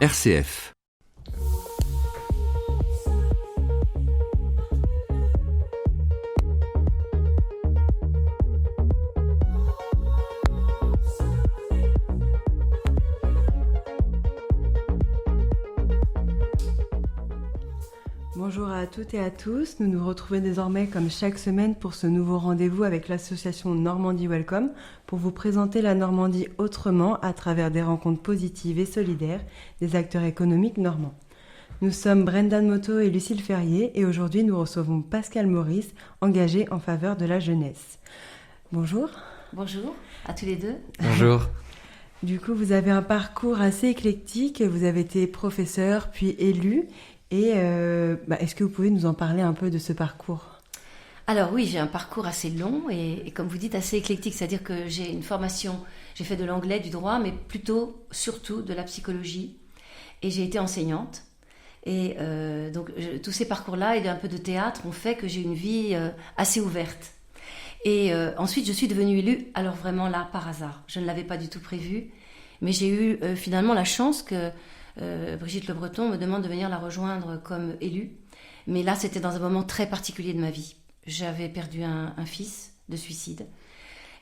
RCF. Bonjour à toutes et à tous, nous nous retrouvons désormais comme chaque semaine pour ce nouveau rendez-vous avec l'association Normandie Welcome pour vous présenter la Normandie autrement à travers des rencontres positives et solidaires des acteurs économiques normands. Nous sommes Brendan Motto et Lucille Ferrier et aujourd'hui nous recevons Pascal Maurice, engagé en faveur de la jeunesse. Bonjour. Bonjour à tous les deux. Bonjour. Du coup, vous avez un parcours assez éclectique, vous avez été professeur puis élu. Et est-ce que vous pouvez nous en parler un peu de ce parcours ? Alors oui, j'ai un parcours assez long et comme vous dites, assez éclectique. C'est-à-dire que j'ai une formation, j'ai fait de l'anglais, du droit, mais surtout de la psychologie. Et j'ai été enseignante. Et tous ces parcours-là et un peu de théâtre ont fait que j'ai une vie assez ouverte. Et ensuite, je suis devenue élue, alors vraiment là, par hasard. Je ne l'avais pas du tout prévu. Mais j'ai eu finalement la chance que Brigitte Le Breton me demande de venir la rejoindre comme élue. Mais là, c'était dans un moment très particulier de ma vie. J'avais perdu un fils de suicide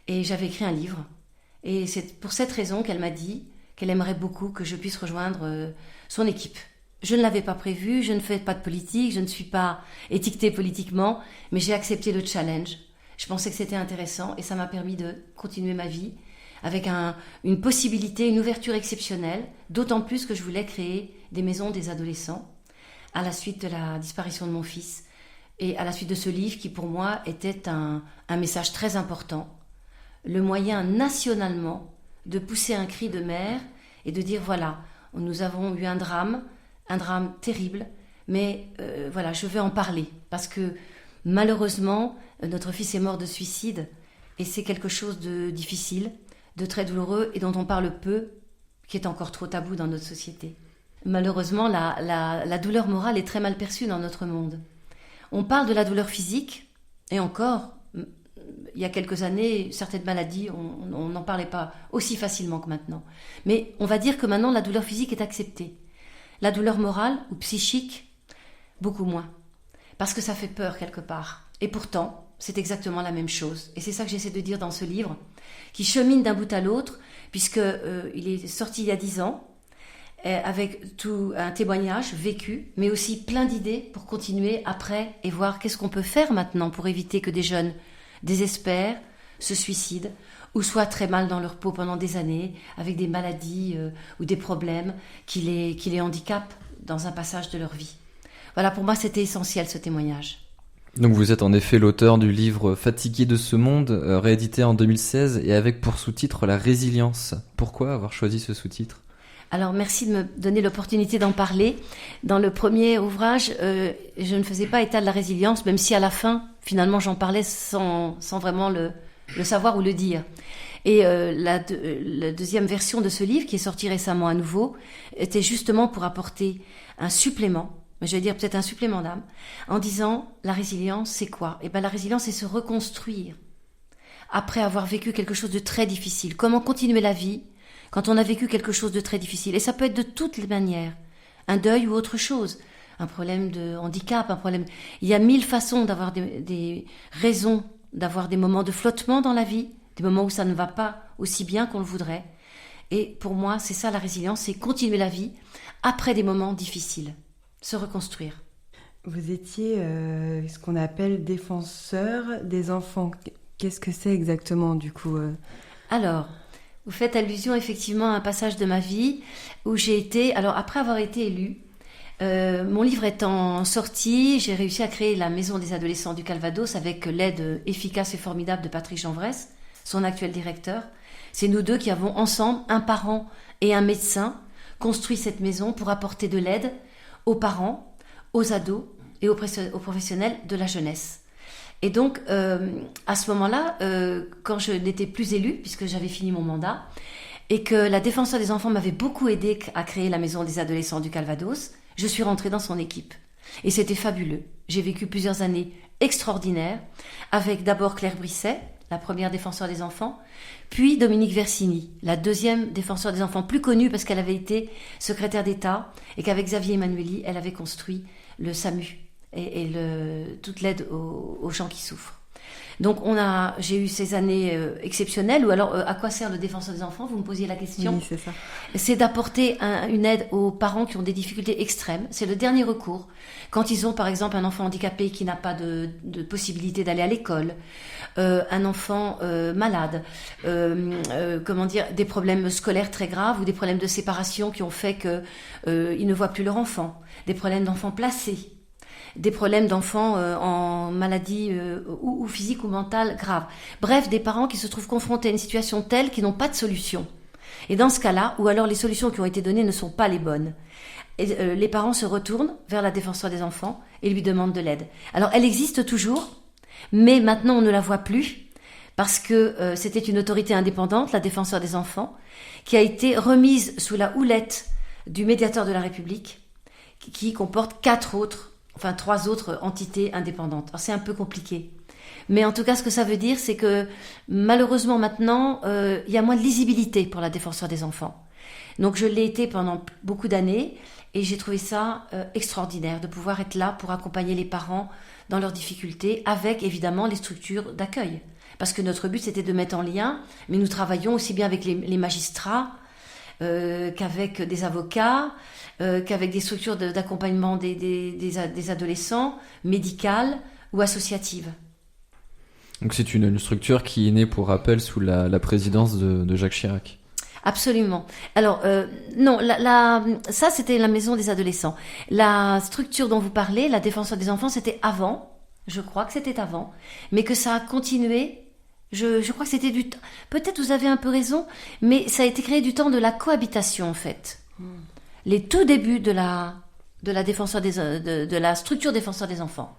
et j'avais écrit un livre. Et c'est pour cette raison qu'elle m'a dit qu'elle aimerait beaucoup que je puisse rejoindre son équipe. Je ne l'avais pas prévu, je ne fais pas de politique, je ne suis pas étiquetée politiquement, mais j'ai accepté le challenge. Je pensais que c'était intéressant et ça m'a permis de continuer ma vie avec une possibilité, une ouverture exceptionnelle, d'autant plus que je voulais créer des maisons des adolescents à la suite de la disparition de mon fils et à la suite de ce livre qui pour moi était un message très important, le moyen nationalement de pousser un cri de mère et de dire voilà, nous avons eu un drame terrible, mais voilà, je veux en parler parce que malheureusement, notre fils est mort de suicide et c'est quelque chose de difficile, de très douloureux et dont on parle peu, qui est encore trop tabou dans notre société. Malheureusement, la douleur morale est très mal perçue dans notre monde. On parle de la douleur physique, et encore, il y a quelques années, certaines maladies, on n'en parlait pas aussi facilement que maintenant. Mais on va dire que maintenant, la douleur physique est acceptée. La douleur morale ou psychique, beaucoup moins. Parce que ça fait peur quelque part. Et pourtant, c'est exactement la même chose. Et c'est ça que j'essaie de dire dans ce livre, qui chemine d'un bout à l'autre, puisqu'il est sorti il y a 10 ans, avec tout un témoignage vécu, mais aussi plein d'idées pour continuer après et voir qu'est-ce qu'on peut faire maintenant pour éviter que des jeunes désespèrent, se suicident, ou soient très mal dans leur peau pendant des années, avec des maladies ou des problèmes qui les handicapent dans un passage de leur vie. Voilà, pour moi, c'était essentiel ce témoignage. Donc vous êtes en effet l'auteur du livre Fatigué de ce monde, réédité en 2016 et avec pour sous-titre La résilience. Pourquoi avoir choisi ce sous-titre ? Alors merci de me donner l'opportunité d'en parler. Dans le premier ouvrage, je ne faisais pas état de la résilience, même si à la fin, finalement, j'en parlais sans vraiment le savoir ou le dire. Et la deuxième version de ce livre, qui est sorti récemment à nouveau, était justement pour apporter un supplément, je vais dire peut-être un supplément d'âme, en disant la résilience, c'est quoi ? Eh bien, la résilience, c'est se reconstruire après avoir vécu quelque chose de très difficile. Comment continuer la vie quand on a vécu quelque chose de très difficile ? Et ça peut être de toutes les manières, un deuil ou autre chose, un problème de handicap, un problème. Il y a 1000 façons d'avoir des raisons, d'avoir des moments de flottement dans la vie, des moments où ça ne va pas aussi bien qu'on le voudrait. Et pour moi, c'est ça la résilience, c'est continuer la vie après des moments difficiles. Se reconstruire. Vous étiez ce qu'on appelle défenseur des enfants. Qu'est-ce que c'est exactement du coup Alors, vous faites allusion effectivement à un passage de ma vie où j'ai été, alors après avoir été élue, mon livre étant sorti, j'ai réussi à créer la Maison des adolescents du Calvados avec l'aide efficace et formidable de Patrick Janvresse, son actuel directeur. C'est nous deux qui avons ensemble, un parent et un médecin, construit cette maison pour apporter de l'aide aux parents, aux ados et aux professionnels de la jeunesse. Et donc, à ce moment-là, quand je n'étais plus élue, puisque j'avais fini mon mandat, et que la défenseur des enfants m'avait beaucoup aidée à créer la Maison des adolescents du Calvados, je suis rentrée dans son équipe. Et c'était fabuleux. J'ai vécu plusieurs années extraordinaires, avec d'abord Claire Brisset, la première défenseur des enfants, puis Dominique Versini, la deuxième défenseur des enfants, plus connue parce qu'elle avait été secrétaire d'État et qu'avec Xavier Emmanuelli, elle avait construit le SAMU et toute l'aide aux gens qui souffrent. Donc j'ai eu ces années exceptionnelles. Ou alors, à quoi sert le défenseur des enfants? Vous me posiez la question. Oui, c'est ça. C'est d'apporter une aide aux parents qui ont des difficultés extrêmes. C'est le dernier recours. Quand ils ont, par exemple, un enfant handicapé qui n'a pas de possibilité d'aller à l'école, un enfant malade, des problèmes scolaires très graves ou des problèmes de séparation qui ont fait que ils ne voient plus leur enfant, des problèmes d'enfants placés, des problèmes d'enfants en maladie ou physique ou mentale grave. Bref, des parents qui se trouvent confrontés à une situation telle qu'ils n'ont pas de solution. Et dans ce cas-là, ou alors les solutions qui ont été données ne sont pas les bonnes, et, les parents se retournent vers la défenseure des enfants et lui demandent de l'aide. Alors, elle existe toujours, mais maintenant on ne la voit plus, parce que c'était une autorité indépendante, la défenseure des enfants, qui a été remise sous la houlette du médiateur de la République, qui comporte 3 autres entités indépendantes. Alors c'est un peu compliqué. Mais en tout cas, ce que ça veut dire, c'est que malheureusement maintenant, il y a moins de lisibilité pour la défenseure des enfants. Donc je l'ai été pendant beaucoup d'années et j'ai trouvé ça extraordinaire de pouvoir être là pour accompagner les parents dans leurs difficultés avec évidemment les structures d'accueil. Parce que notre but, c'était de mettre en lien, mais nous travaillons aussi bien avec les magistrats qu'avec des avocats, qu'avec des structures d'accompagnement des adolescents, médicales ou associatives. Donc c'est une structure qui est née, pour rappel, sous la présidence de Jacques Chirac. Absolument. Alors, non, ça c'était la maison des adolescents. La structure dont vous parlez, la défenseure des enfants, c'était avant, je crois que c'était avant, mais que ça a continué. Je crois que c'était du temps. Peut-être vous avez un peu raison, mais ça a été créé du temps de la cohabitation en fait. Les tout débuts de la défenseur de la structure défenseur des enfants.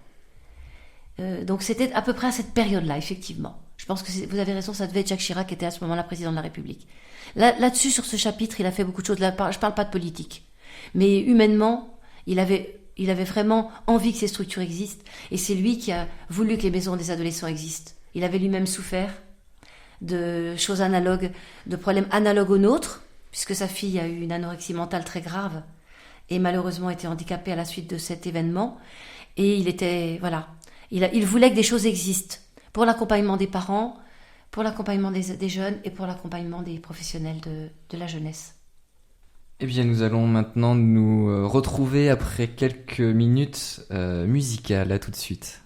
Donc c'était à peu près à cette période-là, effectivement. Je pense que vous avez raison, ça devait être Jacques Chirac qui était à ce moment-là président de la République. Là-dessus, sur ce chapitre, il a fait beaucoup de choses. Je parle pas de politique, mais humainement, il avait vraiment envie que ces structures existent, et c'est lui qui a voulu que les maisons des adolescents existent. Il avait lui-même souffert de choses analogues, de problèmes analogues aux nôtres, puisque sa fille a eu une anorexie mentale très grave et malheureusement été handicapée à la suite de cet événement. Et il voulait que des choses existent pour l'accompagnement des parents, pour l'accompagnement des jeunes et pour l'accompagnement des professionnels de la jeunesse. Eh bien, nous allons maintenant nous retrouver après quelques minutes musicales. À tout de suite.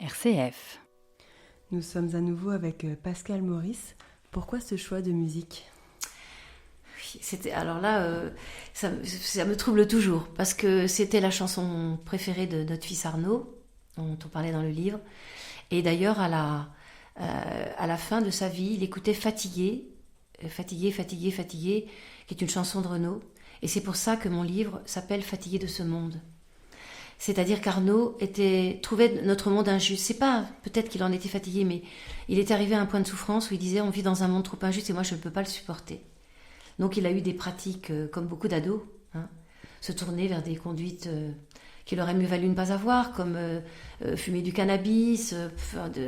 RCF. Nous sommes à nouveau avec Pascal Maurice. Pourquoi ce choix de musique ? Alors là, ça me trouble toujours, parce que c'était la chanson préférée de notre fils Arnaud, dont on parlait dans le livre. Et d'ailleurs, à la fin de sa vie, il écoutait Fatigué, qui est une chanson de Renaud. Et c'est pour ça que mon livre s'appelle Fatigué de ce monde. C'est-à-dire qu'Arnaud trouvait notre monde injuste. C'est pas, peut-être qu'il en était fatigué, mais il était arrivé à un point de souffrance où il disait « on vit dans un monde trop injuste et moi je ne peux pas le supporter ». Donc il a eu des pratiques, comme beaucoup d'ados, se tourner vers des conduites qu'il aurait mieux valu ne pas avoir, comme fumer du cannabis,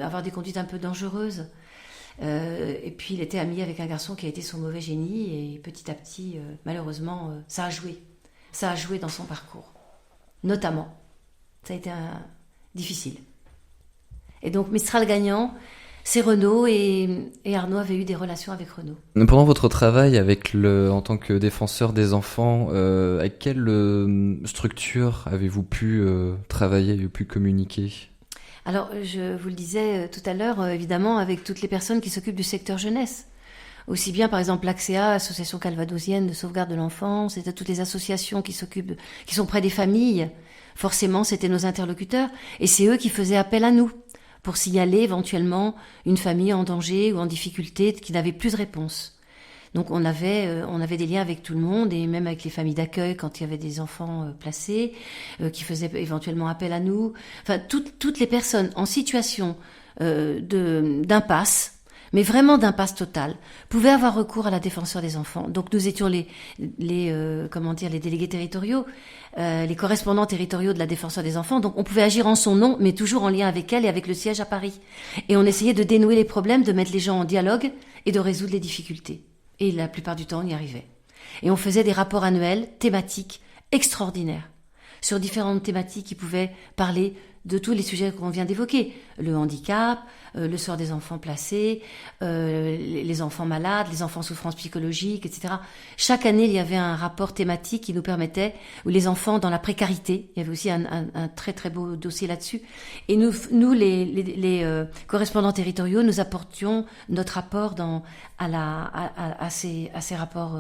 avoir des conduites un peu dangereuses. Et puis il était ami avec un garçon qui a été son mauvais génie, et petit à petit, malheureusement, ça a joué. Ça a joué dans son parcours, notamment. Ça a été difficile. Et donc Mistral gagnant, c'est Renaud, et Arnaud avait eu des relations avec Renaud. Pendant votre travail en tant que défenseur des enfants, avec quelle structure avez-vous pu travailler, pu communiquer ? Alors, je vous le disais tout à l'heure, évidemment, avec toutes les personnes qui s'occupent du secteur jeunesse. Aussi bien, par exemple, l'AXEA, Association calvadosienne de sauvegarde de l'enfance, c'était toutes les associations qui sont près des familles. Forcément, c'était nos interlocuteurs, et c'est eux qui faisaient appel à nous pour signaler éventuellement une famille en danger ou en difficulté qui n'avait plus de réponse. Donc on avait des liens avec tout le monde, et même avec les familles d'accueil quand il y avait des enfants placés, qui faisaient éventuellement appel à nous. Enfin, toutes les personnes en situation d'impasse, mais vraiment d'impasse totale, pouvaient avoir recours à la défenseur des enfants. Donc nous étions les délégués territoriaux, les correspondants territoriaux de la défenseur des enfants. Donc on pouvait agir en son nom, mais toujours en lien avec elle et avec le siège à Paris. Et on essayait de dénouer les problèmes, de mettre les gens en dialogue et de résoudre les difficultés. Et la plupart du temps, on y arrivait. Et on faisait des rapports annuels, thématiques, extraordinaires, sur différentes thématiques qui pouvaient parler de tous les sujets qu'on vient d'évoquer. Le handicap, le sort des enfants placés, les enfants malades, les enfants en souffrance psychologique, etc. Chaque année, il y avait un rapport thématique qui nous permettait, ou les enfants dans la précarité, il y avait aussi un très très beau dossier là-dessus. Et nous les correspondants territoriaux, nous apportions notre rapport à ces rapports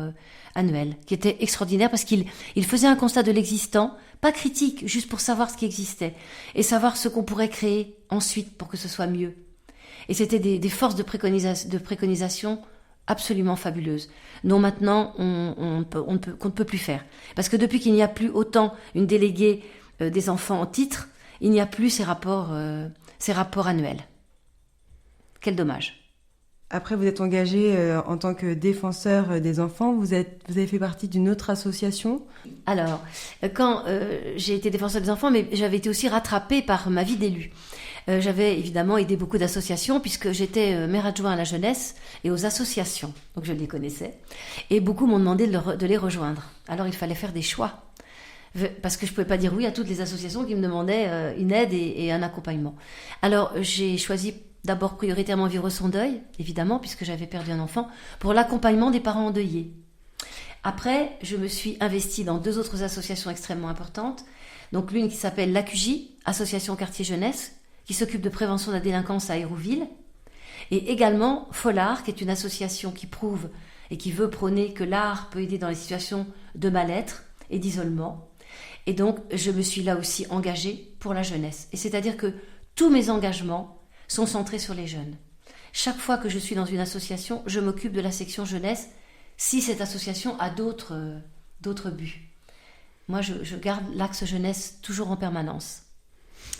annuels, qui étaient extraordinaires parce qu'ils faisaient un constat de l'existant, pas critique, juste pour savoir ce qui existait et savoir ce qu'on pourrait créer ensuite pour que ce soit mieux. Et c'était des forces de préconisation absolument fabuleuses, dont maintenant qu'on ne peut plus faire. Parce que depuis qu'il n'y a plus autant une déléguée des enfants en titre, il n'y a plus ces rapports annuels. Quel dommage. Après, vous êtes engagé en tant que défenseur des enfants. Vous avez fait partie d'une autre association. Alors, quand j'ai été défenseur des enfants, mais j'avais été aussi rattrapée par ma vie d'élu. J'avais évidemment aidé beaucoup d'associations puisque j'étais maire adjoint à la jeunesse et aux associations. Donc je les connaissais. Et beaucoup m'ont demandé de les rejoindre. Alors il fallait faire des choix. Parce que je ne pouvais pas dire oui à toutes les associations qui me demandaient une aide et un accompagnement. Alors j'ai choisi d'abord prioritairement Vivre son deuil, évidemment, puisque j'avais perdu un enfant, pour l'accompagnement des parents endeuillés. Après, je me suis investie dans 2 autres associations extrêmement importantes. Donc l'une qui s'appelle l'AQJ, Association Quartier Jeunesse, qui s'occupe de prévention de la délinquance à Hérouville. Et également Folard, qui est une association qui prouve et qui veut prôner que l'art peut aider dans les situations de mal-être et d'isolement. Et donc, je me suis là aussi engagée pour la jeunesse. Et c'est-à-dire que tous mes engagements sont centrés sur les jeunes. Chaque fois que je suis dans une association, je m'occupe de la section jeunesse si cette association a d'autres buts. Moi, je garde l'axe jeunesse toujours en permanence.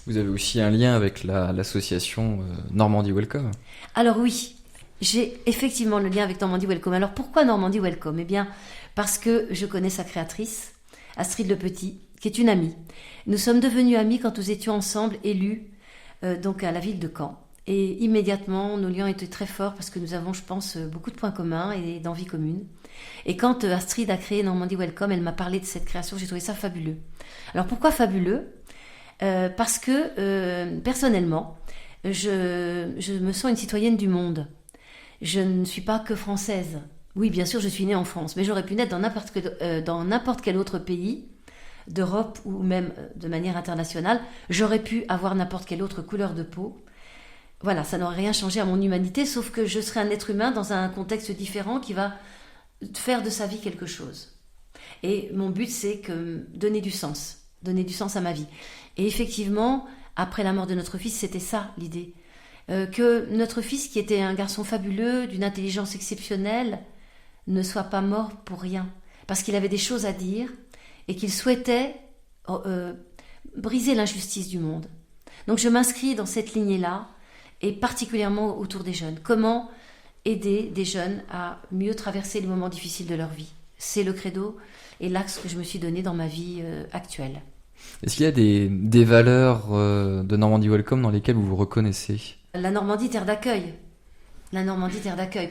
Vous avez aussi un lien avec l'association Normandie Welcome. Alors oui, j'ai effectivement le lien avec Normandie Welcome. Alors pourquoi Normandie Welcome ? Eh bien, parce que je connais sa créatrice, Astrid Le Petit, qui est une amie. Nous sommes devenus amis quand nous étions ensemble élus donc à la ville de Caen. Et immédiatement, nos liens étaient très forts parce que nous avons, je pense, beaucoup de points communs et d'envies communes. Et quand Astrid a créé Normandie Welcome, elle m'a parlé de cette création, j'ai trouvé ça fabuleux. Alors pourquoi fabuleux ? Parce que personnellement, je me sens une citoyenne du monde. Je ne suis pas que française. Oui, bien sûr, je suis née en France, mais j'aurais pu naître dans n'importe quel autre pays d'Europe ou même de manière internationale. J'aurais pu avoir n'importe quelle autre couleur de peau. Voilà, ça n'aurait rien changé à mon humanité, sauf que je serais un être humain dans un contexte différent qui va faire de sa vie quelque chose. Et mon but, c'est donner du sens à ma vie. Et effectivement, après la mort de notre fils, c'était ça l'idée. Que notre fils, qui était un garçon fabuleux, d'une intelligence exceptionnelle, ne soit pas mort pour rien. Parce qu'il avait des choses à dire et qu'il souhaitait briser l'injustice du monde. Donc je m'inscris dans cette lignée-là, et particulièrement autour des jeunes. Comment aider des jeunes à mieux traverser les moments difficiles de leur vie ? C'est le credo et l'axe que je me suis donné dans ma vie actuelle. Est-ce qu'il y a des valeurs de Normandie Welcome dans lesquelles vous vous reconnaissez ? La Normandie, terre d'accueil.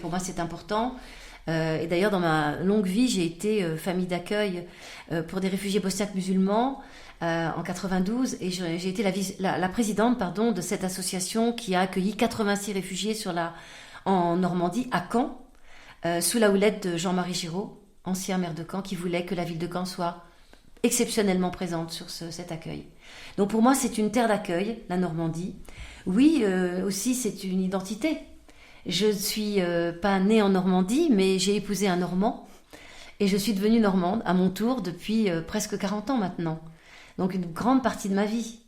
Pour moi, c'est important. Et d'ailleurs, dans ma longue vie, j'ai été famille d'accueil pour des réfugiés bosniaques musulmans en 92. Et j'ai été la présidente de cette association qui a accueilli 86 réfugiés en Normandie, à Caen, sous la houlette de Jean-Marie Giraud, ancien maire de Caen, qui voulait que la ville de Caen soit exceptionnellement présente sur cet accueil. Donc pour moi, c'est une terre d'accueil, la Normandie. Oui, aussi, c'est une identité. Je ne suis pas née en Normandie, mais j'ai épousé un Normand. Et je suis devenue normande, à mon tour, depuis presque 40 ans maintenant. Donc une grande partie de ma vie.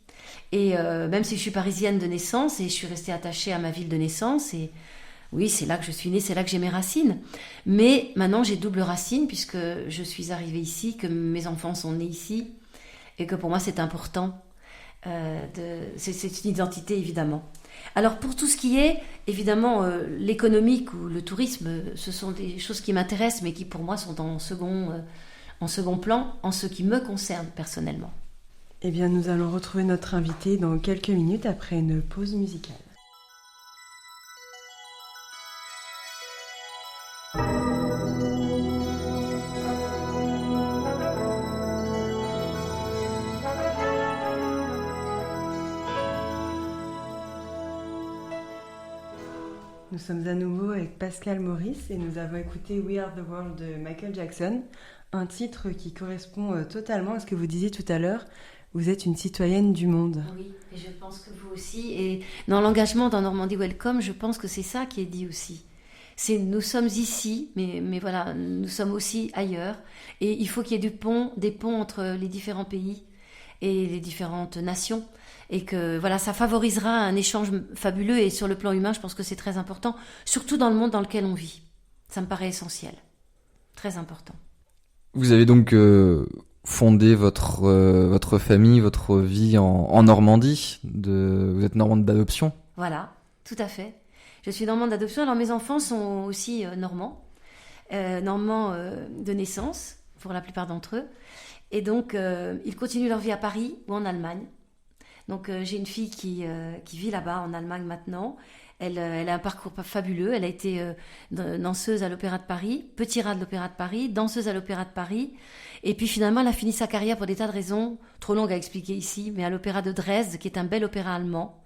Et même si je suis parisienne de naissance, et je suis restée attachée à ma ville de naissance, et oui, c'est là que je suis née, c'est là que j'ai mes racines. Mais maintenant, j'ai double racine, puisque je suis arrivée ici, que mes enfants sont nés ici, et que pour moi, c'est important. C'est une identité, évidemment. Alors pour tout ce qui est, évidemment, l'économique ou le tourisme, ce sont des choses qui m'intéressent, mais qui pour moi sont en second plan, en ce qui me concerne personnellement. Eh bien, nous allons retrouver notre invité dans quelques minutes après une pause musicale. Nous sommes à nouveau avec Pascal Maurice et nous avons écouté We Are the World de Michael Jackson, un titre qui correspond totalement à ce que vous disiez tout à l'heure. Vous êtes une citoyenne du monde. Oui, et je pense que vous aussi. Et dans l'engagement dans Normandie Welcome, je pense que c'est ça qui est dit aussi. Nous sommes ici, mais voilà, nous sommes aussi ailleurs. Et il faut qu'il y ait des ponts entre les différents pays et les différentes nations. Et que voilà, ça favorisera un échange fabuleux. Et sur le plan humain, je pense que c'est très important, surtout dans le monde dans lequel on vit. Ça me paraît essentiel, très important. Vous avez donc fondé votre famille, votre vie en Normandie. Vous êtes normande d'adoption. Voilà, tout à fait. Je suis normande d'adoption. Alors mes enfants sont aussi normands de naissance, pour la plupart d'entre eux. Et donc, ils continuent leur vie à Paris ou en Allemagne. Donc j'ai une fille qui vit là-bas en Allemagne maintenant. Elle a un parcours fabuleux. Elle a été danseuse à l'Opéra de Paris, petit rat de l'Opéra de Paris, danseuse à l'Opéra de Paris. Et puis finalement, elle a fini sa carrière pour des tas de raisons, trop longues à expliquer ici, mais à l'Opéra de Dresde, qui est un bel opéra allemand.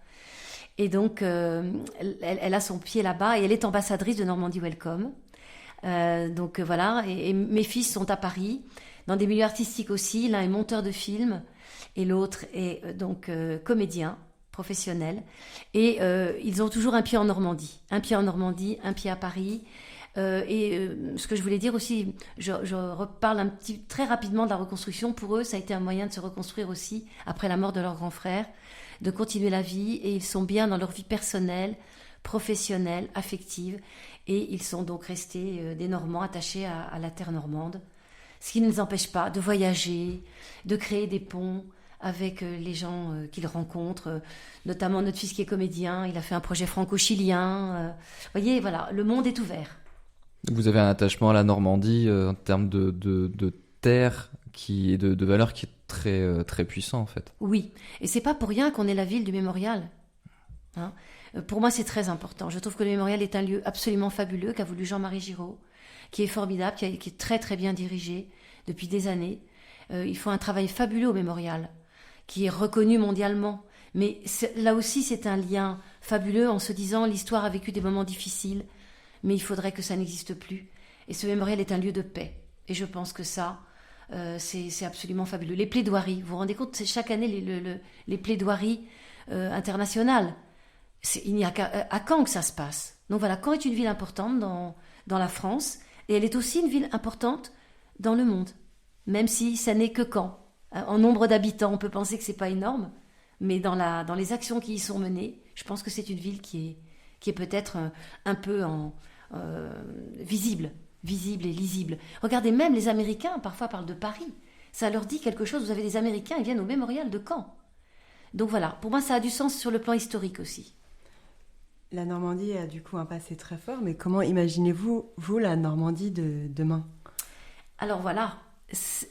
Et donc, elle a son pied là-bas et elle est ambassadrice de Normandie Welcome. Donc voilà, et mes fils sont à Paris, dans des milieux artistiques aussi. L'un est monteur de films et l'autre est comédien professionnel. Et ils ont toujours un pied en Normandie, un pied à Paris. Ce que je voulais dire aussi, je reparle très rapidement de la reconstruction. Pour eux, ça a été un moyen de se reconstruire aussi après la mort de leur grand frère, de continuer la vie, et ils sont bien dans leur vie personnelle, professionnelle, affective, et ils sont donc restés des Normands attachés à la terre normande, ce qui ne les empêche pas de voyager, de créer des ponts avec les gens qu'ils rencontrent, notamment notre fils qui est comédien, il a fait un projet franco-chilien. Vous voyez, voilà, le monde est ouvert. Vous avez un attachement à la Normandie en termes de terre et de valeur qui est très, très puissant en fait. Oui, et c'est pas pour rien qu'on est la ville du mémorial. Hein, pour moi, c'est très important. Je trouve que le mémorial est un lieu absolument fabuleux qu'a voulu Jean-Marie Giraud, qui est formidable, qui est très très bien dirigé depuis des années. Ils font un travail fabuleux au mémorial, qui est reconnu mondialement. Mais là aussi, c'est un lien fabuleux en se disant l'histoire a vécu des moments difficiles, mais il faudrait que ça n'existe plus. Et ce mémorial est un lieu de paix. Et je pense que ça, c'est absolument fabuleux. Les plaidoiries, vous vous rendez compte, c'est chaque année les plaidoiries internationales. Il n'y a qu'à Caen que ça se passe. Donc voilà, Caen est une ville importante dans la France, et elle est aussi une ville importante dans le monde, même si ça n'est que Caen. En nombre d'habitants, on peut penser que c'est pas énorme, mais dans les actions qui y sont menées, je pense que c'est une ville qui est peut-être un peu visible et lisible. Regardez, même les Américains parfois parlent de Paris. Ça leur dit quelque chose. Vous avez des Américains, ils viennent au mémorial de Caen. Donc voilà, pour moi ça a du sens sur le plan historique aussi. La Normandie a du coup un passé très fort, mais comment imaginez-vous, la Normandie de demain ? Alors voilà,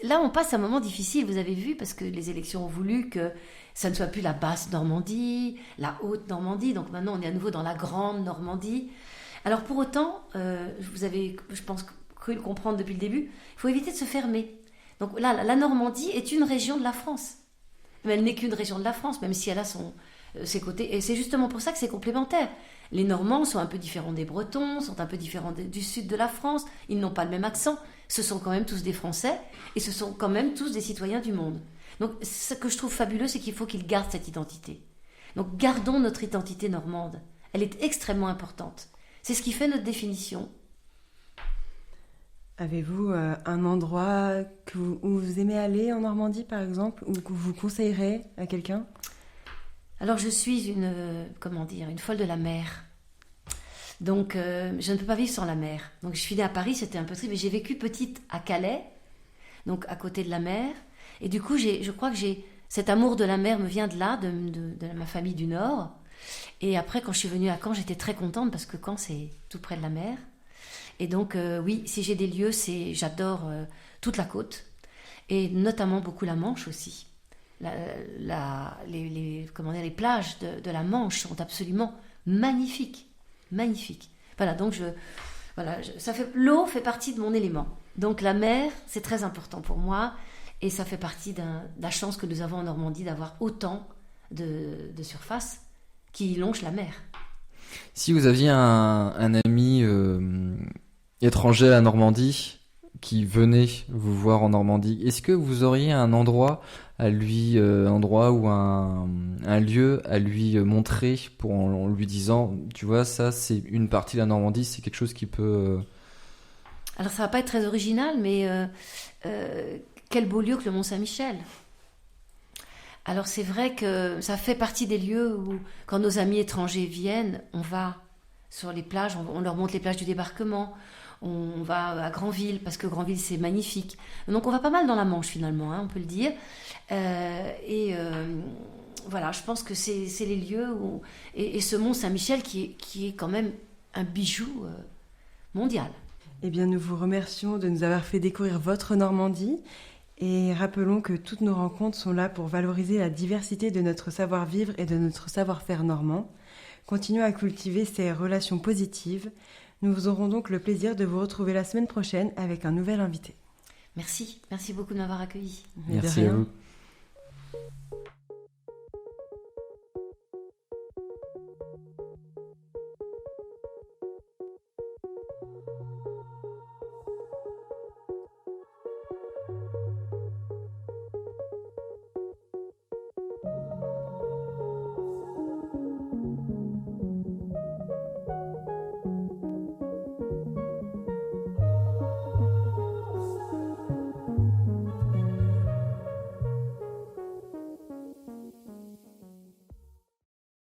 là on passe un moment difficile, vous avez vu, parce que les élections ont voulu que ça ne soit plus la basse Normandie, la haute Normandie, donc maintenant on est à nouveau dans la grande Normandie. Alors pour autant, vous avez, je pense, cru le comprendre depuis le début, il faut éviter de se fermer. Donc là, la Normandie est une région de la France. Mais elle n'est qu'une région de la France, même si elle a ses côtés. Et c'est justement pour ça que c'est complémentaire. Les Normands sont un peu différents des Bretons, sont un peu différents du sud de la France. Ils n'ont pas le même accent. Ce sont quand même tous des Français et ce sont quand même tous des citoyens du monde. Donc ce que je trouve fabuleux, c'est qu'il faut qu'ils gardent cette identité. Donc gardons notre identité normande. Elle est extrêmement importante. C'est ce qui fait notre définition. Avez-vous un endroit où vous aimez aller en Normandie, par exemple, ou que vous conseillerez à quelqu'un ? Alors, je suis une folle de la mer. Donc, je ne peux pas vivre sans la mer. Donc, je suis née à Paris, c'était un peu triste, mais j'ai vécu petite à Calais, donc à côté de la mer. Et du coup, je crois que cet amour de la mer me vient de là, de ma famille du Nord. Et après, quand je suis venue à Caen, j'étais très contente parce que Caen, c'est tout près de la mer. Et donc, oui, si j'ai des lieux, j'adore toute la côte et notamment beaucoup la Manche aussi. Les plages de la Manche sont absolument magnifiques, magnifiques. Voilà, donc l'eau fait partie de mon élément. Donc la mer, c'est très important pour moi et ça fait partie de la chance que nous avons en Normandie d'avoir autant de surface qui longe la mer. Si vous aviez un ami étranger à la Normandie qui venait vous voir en Normandie, est-ce que vous auriez un endroit à lui, ou un lieu à lui montrer en lui disant, tu vois, ça c'est une partie de la Normandie, c'est quelque chose qui peut... Alors ça va pas être très original, mais quel beau lieu que le Mont-Saint-Michel. Alors c'est vrai que ça fait partie des lieux où, quand nos amis étrangers viennent, on va sur les plages, on leur montre les plages du débarquement, on va à Granville, parce que Granville c'est magnifique. Donc on va pas mal dans la Manche finalement, on peut le dire. Voilà, je pense que c'est les lieux où... Et ce Mont-Saint-Michel qui est quand même un bijou mondial. Eh bien, nous vous remercions de nous avoir fait découvrir votre Normandie et rappelons que toutes nos rencontres sont là pour valoriser la diversité de notre savoir-vivre et de notre savoir-faire normand. Continuons à cultiver ces relations positives. Nous aurons donc le plaisir de vous retrouver la semaine prochaine avec un nouvel invité. Merci beaucoup de m'avoir accueilli. Merci à vous.